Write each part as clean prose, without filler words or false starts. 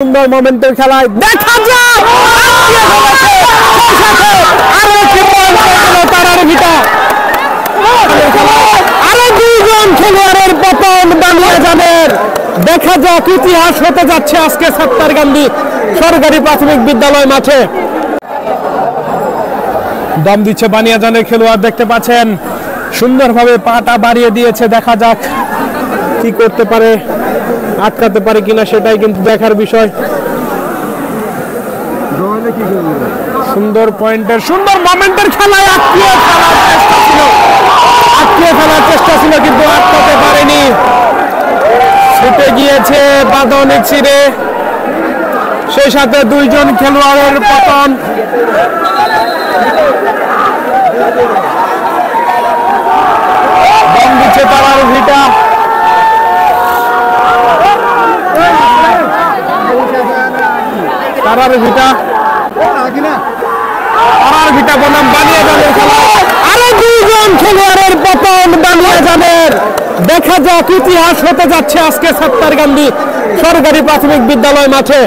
সুন্দর মোমেন্টের খেলায় দেখা যায় আরো দুইজন খেলোয়াড়ের পতন বানিয়াজানের। দেখা যাক ইতিহাস হতে যাচ্ছে আজকে সত্তারকান্দি সরকারি প্রাথমিক বিদ্যালয় মাঠে। দম দিচ্ছে বানিয়াজানের খেলোয়াড়, দেখতে পাচ্ছেন সুন্দরভাবে পাটা বাড়িয়ে দিয়েছে। দেখা যাক কি করতে পারে, আটকাতে পারে কিনা সেটাই কিন্তু দেখার বিষয়। সুন্দর পয়েন্টের সুন্দর মোমেন্টের খেলায় আটকিয়ে ফেলার চেষ্টা ছিল কিন্তু আটকাতে পারেনি। ছুটে গিয়েছে বাধা অনেক ছিঁড়ে, সেই সাথে দুইজন খেলোয়াড়ের পতন। দম দিচ্ছে তারার ভিটা, তারার ভিটা বনাম বানিয়াজানের খেলা। আরো দুইজন খেলোয়াড়ের পতন বানিয়াজানের। দেখা যাক ইতিহাস হতে যাচ্ছে আজকে সত্তারকান্দি সরকারি প্রাথমিক বিদ্যালয় মাঠে।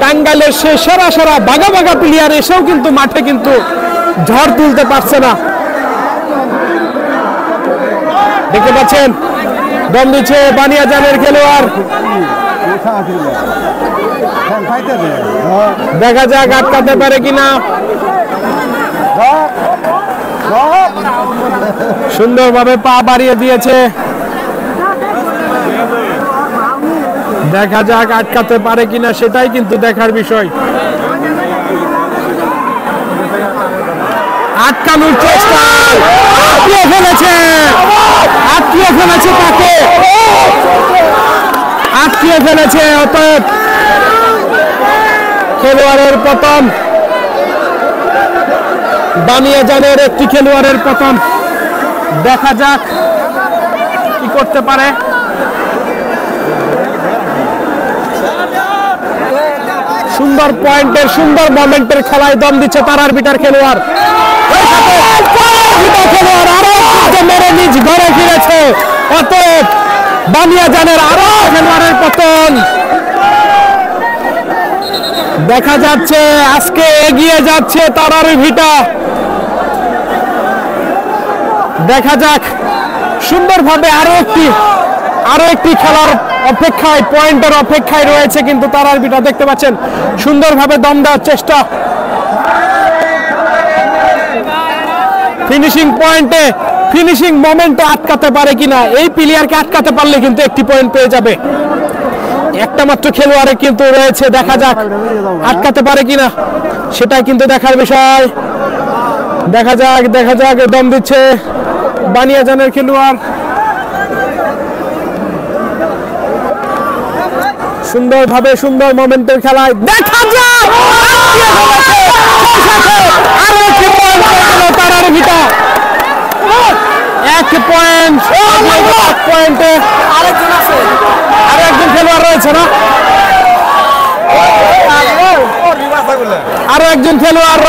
টাঙ্গাইলের সে সেরা সেরা বাঘা বাঘা প্লেয়ার এসেও কিন্তু মাঠে কিন্তু ঝড় তুলতে পারছে না। দেখতে পাচ্ছেন দম দিচ্ছে বানিয়াজানের খেলোয়াড়। দেখা যাক আটকাতে পারে কিনা। সুন্দরভাবে পা বাড়িয়ে দিয়েছে, দেখা যাক আটকাতে পারে কিনা সেটাই কিন্তু দেখার বিষয়। আটকানোর চেষ্টা, আটকিয়ে ফেলেছে তাকে, আটকিয়ে ফেলেছে। অতএব খেলোয়াড়ের পতন, বানিয়াজানের একটি খেলোয়াড়ের পতন। দেখা যাক কি করতে পারে। সুন্দর পয়েন্টের সুন্দর মোমেন্টের খেলায় দম দিচ্ছে তারার বিটার খেলোয়াড়। আরো মেরে নিজ ঘরে ফিরেছে। অতএব বানিয়াজানের আরো খেলোয়াড়ের পতন। দেখা যাচ্ছে আজকে এগিয়ে যাচ্ছে তারার ভিটা। দেখা যাক সুন্দরভাবে আরো একটি খেলার অপেক্ষায়, পয়েন্টের অপেক্ষায় রয়েছে কিন্তু তারার ভিটা। দেখতে পাচ্ছেন সুন্দরভাবে দম দেওয়ার চেষ্টা, ফিনিশিং পয়েন্টে, ফিনিশিং মোমেন্টে আটকাতে পারে কিনা। এই প্লেয়ারকে আটকাতে পারলে কিন্তু একটি পয়েন্ট পেয়ে যাবে। একটা মাত্র খেলোয়াড়ে কিন্তু রয়েছে, দেখা যাক আটকাতে পারে কিনা সেটাই কিন্তু দেখার বিষয়। দেখা যাক দম দিচ্ছে বানিয়াজানের খেলোয়াড়। সুন্দরভাবে সুন্দর মোমেন্টের খেলায় দেখা যাক আরো একটি পয়েন্ট তারার ভিটা। এক পয়েন্ট, পয়েন্টে আরো একজন খেলোয়াড় রয়েছে না, আরো একজন খেলোয়াড়